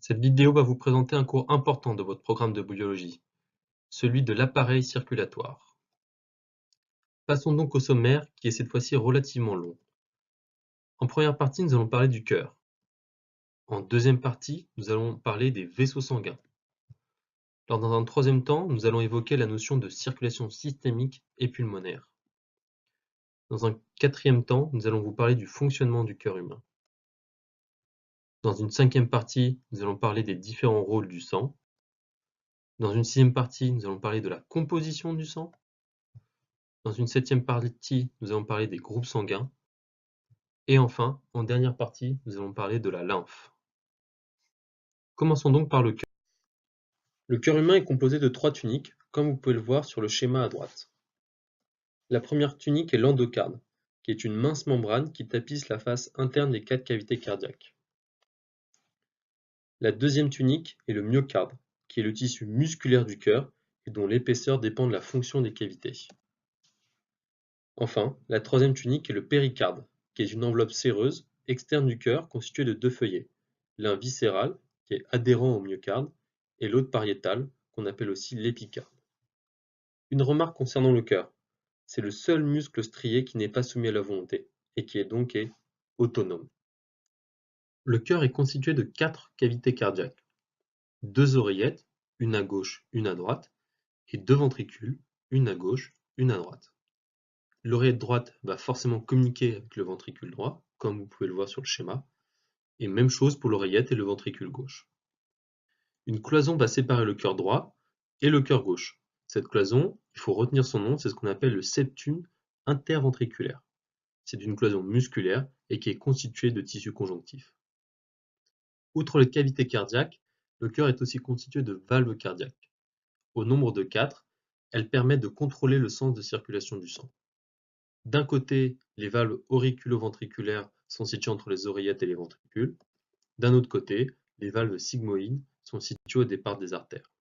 Cette vidéo va vous présenter un cours important de votre programme de biologie, celui de l'appareil circulatoire. Passons donc au sommaire qui est cette fois-ci relativement long. En première partie, nous allons parler du cœur. En deuxième partie, nous allons parler des vaisseaux sanguins. Dans un troisième temps, nous allons évoquer la notion de circulation systémique et pulmonaire. Dans un quatrième temps, nous allons vous parler du fonctionnement du cœur humain. Dans une cinquième partie, nous allons parler des différents rôles du sang. Dans une sixième partie, nous allons parler de la composition du sang. Dans une septième partie, nous allons parler des groupes sanguins. Et enfin, en dernière partie, nous allons parler de la lymphe. Commençons donc par le cœur. Le cœur humain est composé de 3 tuniques, comme vous pouvez le voir sur le schéma à droite. La première tunique est l'endocarde, qui est une mince membrane qui tapisse la face interne des 4 cavités cardiaques. La deuxième tunique est le myocarde, qui est le tissu musculaire du cœur et dont l'épaisseur dépend de la fonction des cavités. Enfin, la troisième tunique est le péricarde, qui est une enveloppe séreuse externe du cœur constituée de 2 feuillets, l'un viscéral, qui est adhérent au myocarde, et l'autre pariétal, qu'on appelle aussi l'épicarde. Une remarque concernant le cœur, c'est le seul muscle strié qui n'est pas soumis à la volonté, et qui est donc autonome. Le cœur est constitué de 4 cavités cardiaques, 2 oreillettes, une à gauche, une à droite, et 2 ventricules, une à gauche, une à droite. L'oreillette droite va forcément communiquer avec le ventricule droit, comme vous pouvez le voir sur le schéma, et même chose pour l'oreillette et le ventricule gauche. Une cloison va séparer le cœur droit et le cœur gauche. Cette cloison, il faut retenir son nom, c'est ce qu'on appelle le septum interventriculaire. C'est une cloison musculaire et qui est constituée de tissu conjonctif. Outre les cavités cardiaques, le cœur est aussi constitué de valves cardiaques. Au nombre de 4, elles permettent de contrôler le sens de circulation du sang. D'un côté, les valves auriculo-ventriculaires sont situées entre les oreillettes et les ventricules. D'un autre côté, les valves sigmoïdes sont situées au départ des artères.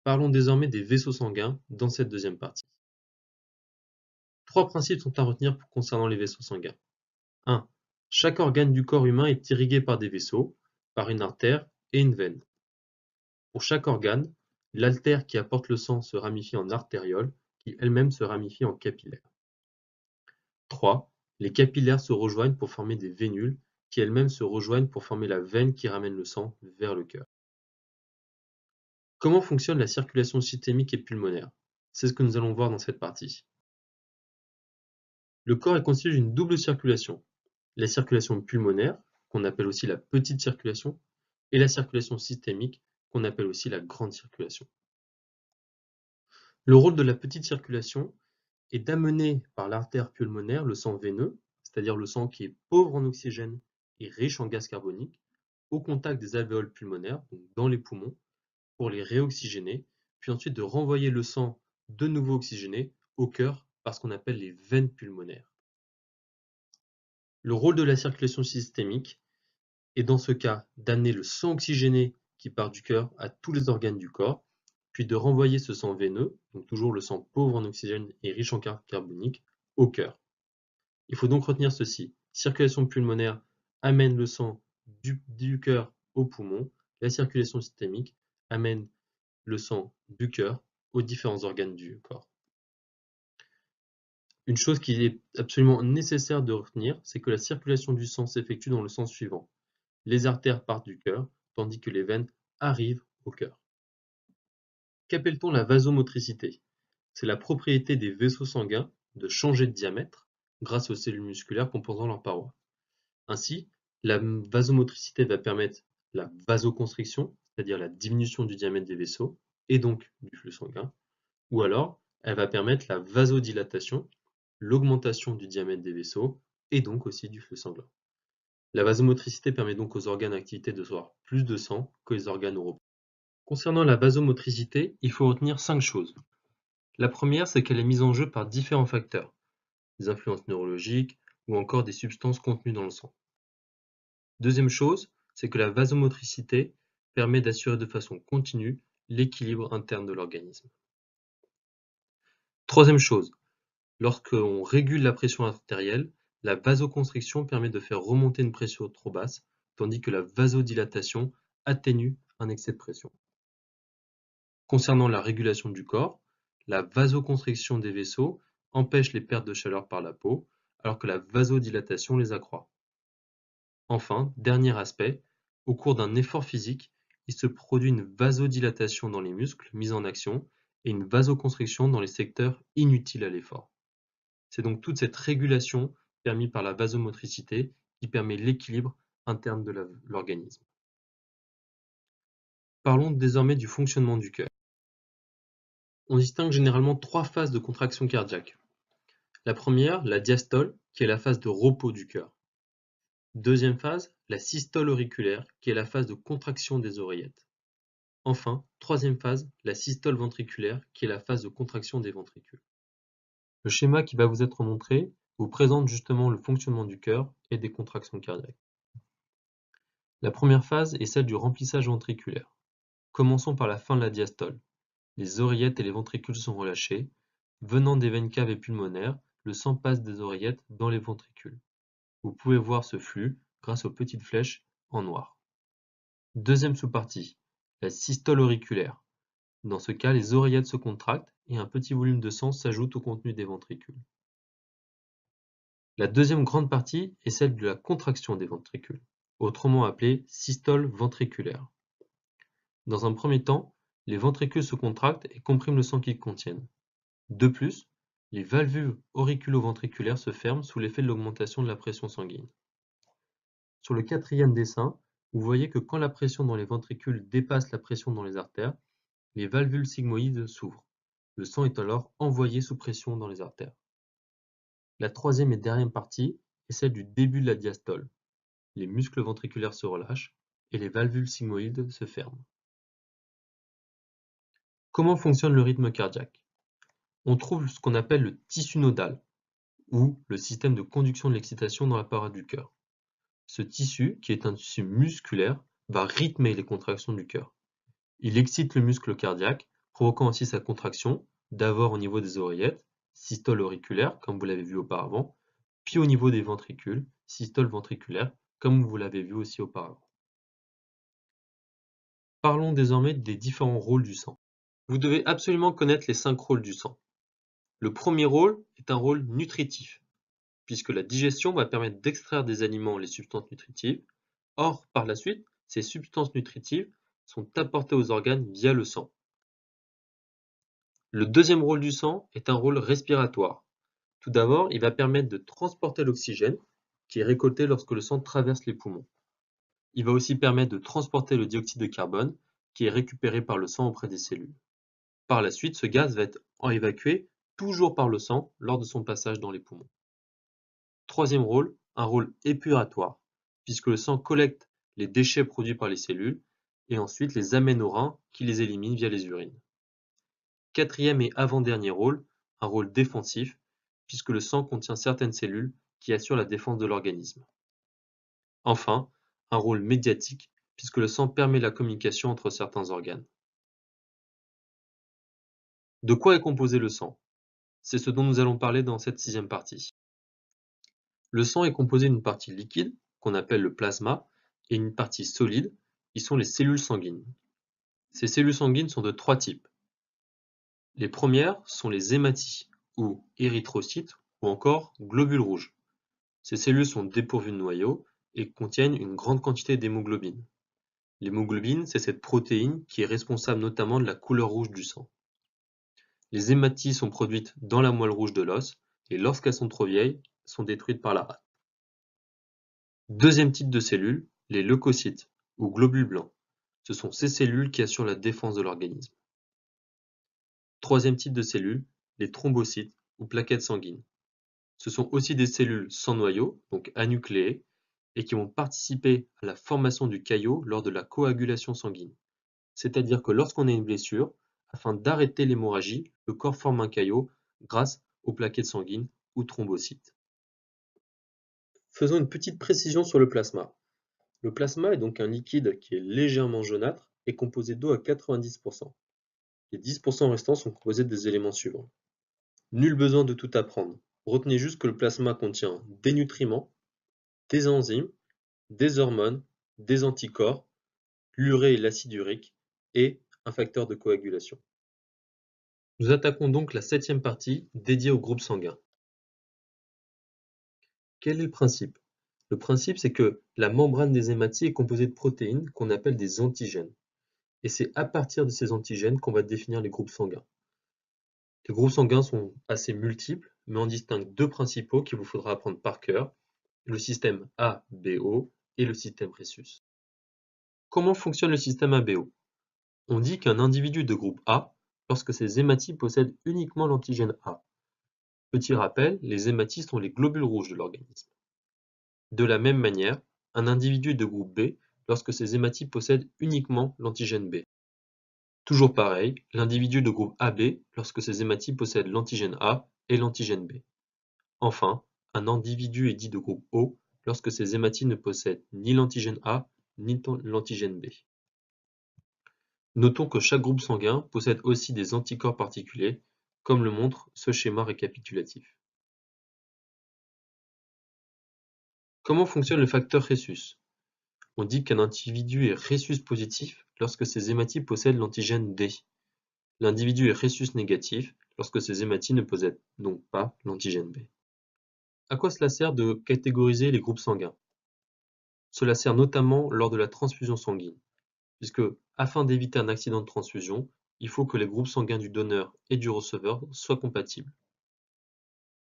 Parlons désormais des vaisseaux sanguins dans cette deuxième partie. 3 principes sont à retenir concernant les vaisseaux sanguins. 1. Chaque organe du corps humain est irrigué par des vaisseaux, par une artère et une veine. Pour chaque organe, l'artère qui apporte le sang se ramifie en artériole, qui elle-même se ramifie en capillaire. 3. Les capillaires se rejoignent pour former des vénules, qui elles-mêmes se rejoignent pour former la veine qui ramène le sang vers le cœur. Comment fonctionne la circulation systémique et pulmonaire? C'est ce que nous allons voir dans cette partie. Le corps est constitué d'une double circulation. La circulation pulmonaire, qu'on appelle aussi la petite circulation, et la circulation systémique, qu'on appelle aussi la grande circulation. Le rôle de la petite circulation est d'amener par l'artère pulmonaire le sang veineux, c'est-à-dire le sang qui est pauvre en oxygène et riche en gaz carbonique, au contact des alvéoles pulmonaires, donc dans les poumons, pour les réoxygéner, puis ensuite de renvoyer le sang de nouveau oxygéné au cœur par ce qu'on appelle les veines pulmonaires. Le rôle de la circulation systémique est dans ce cas d'amener le sang oxygéné qui part du cœur à tous les organes du corps, puis de renvoyer ce sang veineux, donc toujours le sang pauvre en oxygène et riche en gaz carbonique, au cœur. Il faut donc retenir ceci. Circulation pulmonaire amène le sang du cœur aux poumons. La circulation systémique amène le sang du cœur aux différents organes du corps. Une chose qui est absolument nécessaire de retenir, c'est que la circulation du sang s'effectue dans le sens suivant. Les artères partent du cœur, tandis que les veines arrivent au cœur. Qu'appelle-t-on la vasomotricité? C'est la propriété des vaisseaux sanguins de changer de diamètre grâce aux cellules musculaires composant leurs parois. Ainsi, la vasomotricité va permettre la vasoconstriction, c'est-à-dire la diminution du diamètre des vaisseaux, et donc du flux sanguin, ou alors elle va permettre la vasodilatation, l'augmentation du diamètre des vaisseaux, et donc aussi du flux sanguin. La vasomotricité permet donc aux organes à activité de recevoir plus de sang que les organes au repos. Concernant la vasomotricité, il faut retenir 5 choses. La première, c'est qu'elle est mise en jeu par différents facteurs, des influences neurologiques ou encore des substances contenues dans le sang. Deuxième chose, c'est que la vasomotricité permet d'assurer de façon continue l'équilibre interne de l'organisme. Troisième chose, lorsque l'on régule la pression artérielle, la vasoconstriction permet de faire remonter une pression trop basse, tandis que la vasodilatation atténue un excès de pression. Concernant la régulation du corps, la vasoconstriction des vaisseaux empêche les pertes de chaleur par la peau, alors que la vasodilatation les accroît. Enfin, dernier aspect, au cours d'un effort physique, il se produit une vasodilatation dans les muscles mis en action et une vasoconstriction dans les secteurs inutiles à l'effort. C'est donc toute cette régulation permise par la vasomotricité qui permet l'équilibre interne de l'organisme. Parlons désormais du fonctionnement du cœur. On distingue généralement 3 phases de contraction cardiaque. La première, la diastole, qui est la phase de repos du cœur. Deuxième phase, la systole auriculaire, qui est la phase de contraction des oreillettes. Enfin, troisième phase, la systole ventriculaire, qui est la phase de contraction des ventricules. Le schéma qui va vous être montré vous présente justement le fonctionnement du cœur et des contractions cardiaques. La première phase est celle du remplissage ventriculaire. Commençons par la fin de la diastole. Les oreillettes et les ventricules sont relâchés. Venant des veines caves et pulmonaires, le sang passe des oreillettes dans les ventricules. Vous pouvez voir ce flux grâce aux petites flèches en noir. Deuxième sous-partie, la systole auriculaire. Dans ce cas, les oreillettes se contractent et un petit volume de sang s'ajoute au contenu des ventricules. La deuxième grande partie est celle de la contraction des ventricules, autrement appelée systole ventriculaire. Dans un premier temps, les ventricules se contractent et compriment le sang qu'ils contiennent. De plus, les valvules auriculo-ventriculaires se ferment sous l'effet de l'augmentation de la pression sanguine. Sur le quatrième dessin, vous voyez que quand la pression dans les ventricules dépasse la pression dans les artères, les valvules sigmoïdes s'ouvrent. Le sang est alors envoyé sous pression dans les artères. La troisième et dernière partie est celle du début de la diastole. Les muscles ventriculaires se relâchent et les valvules sigmoïdes se ferment. Comment fonctionne le rythme cardiaque? On trouve ce qu'on appelle le tissu nodal, ou le système de conduction de l'excitation dans la paroi du cœur. Ce tissu, qui est un tissu musculaire, va rythmer les contractions du cœur. Il excite le muscle cardiaque, provoquant ainsi sa contraction, d'abord au niveau des oreillettes, systole auriculaire, comme vous l'avez vu auparavant, puis au niveau des ventricules, systole ventriculaire, comme vous l'avez vu aussi auparavant. Parlons désormais des différents rôles du sang. Vous devez absolument connaître les 5 rôles du sang. Le premier rôle est un rôle nutritif, puisque la digestion va permettre d'extraire des aliments les substances nutritives. Or, par la suite, ces substances nutritives sont apportées aux organes via le sang. Le deuxième rôle du sang est un rôle respiratoire. Tout d'abord, il va permettre de transporter l'oxygène, qui est récolté lorsque le sang traverse les poumons. Il va aussi permettre de transporter le dioxyde de carbone, qui est récupéré par le sang auprès des cellules. Par la suite, ce gaz va être évacué toujours par le sang lors de son passage dans les poumons. Troisième rôle, un rôle épuratoire, puisque le sang collecte les déchets produits par les cellules et ensuite les amène aux reins qui les éliminent via les urines. Quatrième et avant-dernier rôle, un rôle défensif, puisque le sang contient certaines cellules qui assurent la défense de l'organisme. Enfin, un rôle médiatique, puisque le sang permet la communication entre certains organes. De quoi est composé le sang? C'est ce dont nous allons parler dans cette 6e partie. Le sang est composé d'une partie liquide, qu'on appelle le plasma, et une partie solide, qui sont les cellules sanguines. Ces cellules sanguines sont de 3 types. Les premières sont les hématies, ou érythrocytes, ou encore globules rouges. Ces cellules sont dépourvues de noyaux et contiennent une grande quantité d'hémoglobine. L'hémoglobine, c'est cette protéine qui est responsable notamment de la couleur rouge du sang. Les hématies sont produites dans la moelle rouge de l'os et lorsqu'elles sont trop vieilles, sont détruites par la rate. Deuxième type de cellules, les leucocytes ou globules blancs. Ce sont ces cellules qui assurent la défense de l'organisme. Troisième type de cellules, les thrombocytes ou plaquettes sanguines. Ce sont aussi des cellules sans noyau, donc anucléées, et qui vont participer à la formation du caillot lors de la coagulation sanguine. C'est-à-dire que lorsqu'on a une blessure, afin d'arrêter l'hémorragie, le corps forme un caillot grâce aux plaquettes sanguines ou thrombocytes. Faisons une petite précision sur le plasma. Le plasma est donc un liquide qui est légèrement jaunâtre et composé d'eau à 90%. Les 10% restants sont composés des éléments suivants. Nul besoin de tout apprendre. Retenez juste que le plasma contient des nutriments, des enzymes, des hormones, des anticorps, l'urée et l'acide urique, et un facteur de coagulation. Nous attaquons donc la 7e partie dédiée aux groupes sanguins. Quel est le principe? Le principe, c'est que la membrane des hématies est composée de protéines qu'on appelle des antigènes. Et c'est à partir de ces antigènes qu'on va définir les groupes sanguins. Les groupes sanguins sont assez multiples, mais on distingue deux principaux qu'il vous faudra apprendre par cœur, le système ABO et le système Rhesus. Comment fonctionne le système ABO? On dit qu'un individu de groupe A, lorsque ses hématies possèdent uniquement l'antigène A. Petit rappel, les hématies sont les globules rouges de l'organisme. De la même manière, un individu de groupe B, lorsque ses hématies possèdent uniquement l'antigène B. Toujours pareil, l'individu de groupe AB lorsque ses hématies possèdent l'antigène A et l'antigène B. Enfin, un individu est dit de groupe O lorsque ses hématies ne possèdent ni l'antigène A ni l'antigène B. Notons que chaque groupe sanguin possède aussi des anticorps particuliers, comme le montre ce schéma récapitulatif. Comment fonctionne le facteur Rhesus? On dit qu'un individu est Rhesus positif lorsque ses hématies possèdent l'antigène D. L'individu est Rhesus négatif lorsque ses hématies ne possèdent donc pas l'antigène B. À quoi cela sert de catégoriser les groupes sanguins? Cela sert notamment lors de la transfusion sanguine, puisque, afin d'éviter un accident de transfusion, il faut que les groupes sanguins du donneur et du receveur soient compatibles.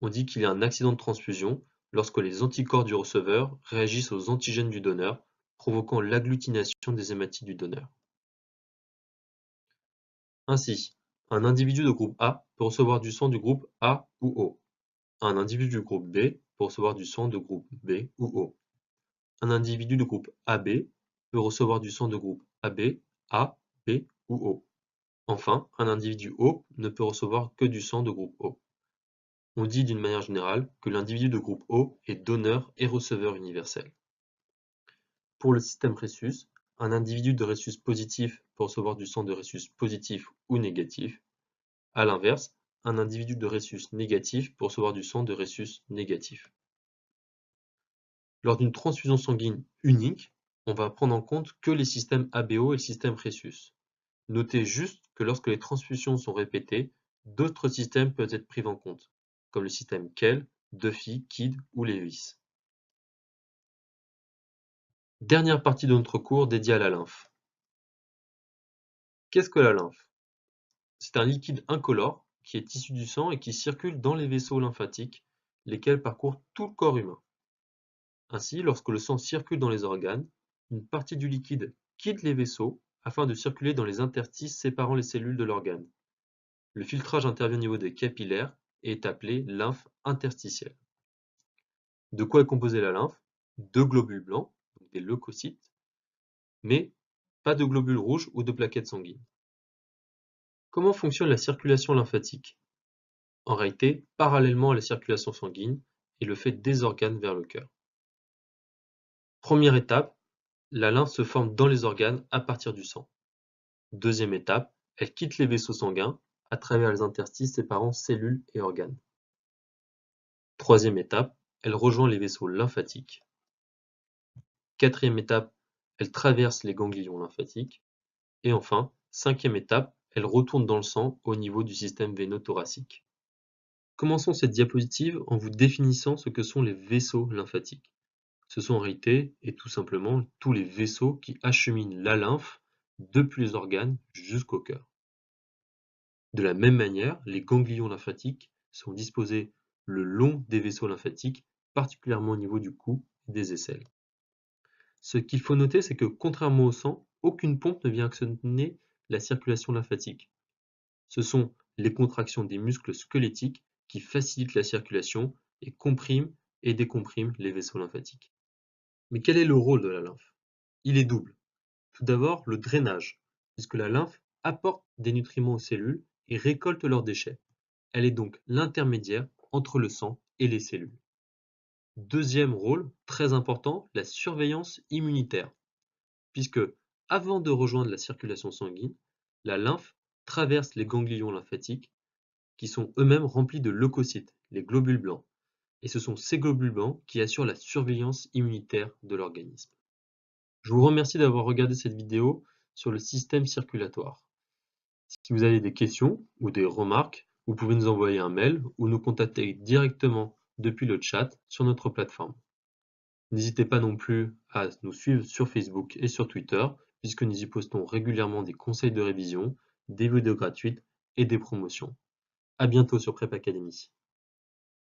On dit qu'il y a un accident de transfusion lorsque les anticorps du receveur réagissent aux antigènes du donneur, provoquant l'agglutination des hématies du donneur. Ainsi, un individu de groupe A peut recevoir du sang du groupe A ou O. Un individu du groupe B peut recevoir du sang de groupe B ou O. Un individu de groupe AB peut recevoir du sang de groupe AB, A, B ou O. Enfin, un individu O ne peut recevoir que du sang de groupe O. On dit d'une manière générale que l'individu de groupe O est donneur et receveur universel. Pour le système Rhesus, un individu de Rhesus positif peut recevoir du sang de Rhesus positif ou négatif. A l'inverse, un individu de Rhesus négatif peut recevoir du sang de Rhesus négatif. Lors d'une transfusion sanguine unique, on va prendre en compte que les systèmes ABO et le système Rhesus. Notez juste que lorsque les transfusions sont répétées, d'autres systèmes peuvent être pris en compte, comme le système Kell, Duffy, Kidd ou Lewis. Dernière partie de notre cours dédiée à la lymphe. Qu'est-ce que la lymphe? C'est un liquide incolore qui est issu du sang et qui circule dans les vaisseaux lymphatiques, lesquels parcourent tout le corps humain. Ainsi, lorsque le sang circule dans les organes, une partie du liquide quitte les vaisseaux afin de circuler dans les interstices séparant les cellules de l'organe. Le filtrage intervient au niveau des capillaires et est appelé lymphe interstitielle. De quoi est composée la lymphe? De globules blancs, donc des leucocytes, mais pas de globules rouges ou de plaquettes sanguines. Comment fonctionne la circulation lymphatique? En réalité, parallèlement à la circulation sanguine et le fait des organes vers le cœur. Première étape, la lymphe se forme dans les organes à partir du sang. Deuxième étape, elle quitte les vaisseaux sanguins à travers les interstices séparant cellules et organes. Troisième étape, elle rejoint les vaisseaux lymphatiques. Quatrième étape, elle traverse les ganglions lymphatiques. Et enfin, cinquième étape, elle retourne dans le sang au niveau du système veinothoracique. Commençons cette diapositive en vous définissant ce que sont les vaisseaux lymphatiques. Ce sont en réalité, et tout simplement, tous les vaisseaux qui acheminent la lymphe depuis les organes jusqu'au cœur. De la même manière, les ganglions lymphatiques sont disposés le long des vaisseaux lymphatiques, particulièrement au niveau du cou et des aisselles. Ce qu'il faut noter, c'est que contrairement au sang, aucune pompe ne vient actionner la circulation lymphatique. Ce sont les contractions des muscles squelettiques qui facilitent la circulation et compriment et décompriment les vaisseaux lymphatiques. Mais quel est le rôle de la lymphe? Il est double. Tout d'abord, le drainage, puisque la lymphe apporte des nutriments aux cellules et récolte leurs déchets. Elle est donc l'intermédiaire entre le sang et les cellules. Deuxième rôle, très important, la surveillance immunitaire, puisque avant de rejoindre la circulation sanguine, la lymphe traverse les ganglions lymphatiques qui sont eux-mêmes remplis de leucocytes, les globules blancs. Et ce sont ces globules blancs qui assurent la surveillance immunitaire de l'organisme. Je vous remercie d'avoir regardé cette vidéo sur le système circulatoire. Si vous avez des questions ou des remarques, vous pouvez nous envoyer un mail ou nous contacter directement depuis le chat sur notre plateforme. N'hésitez pas non plus à nous suivre sur Facebook et sur Twitter, puisque nous y postons régulièrement des conseils de révision, des vidéos gratuites et des promotions. À bientôt sur Prep Academy.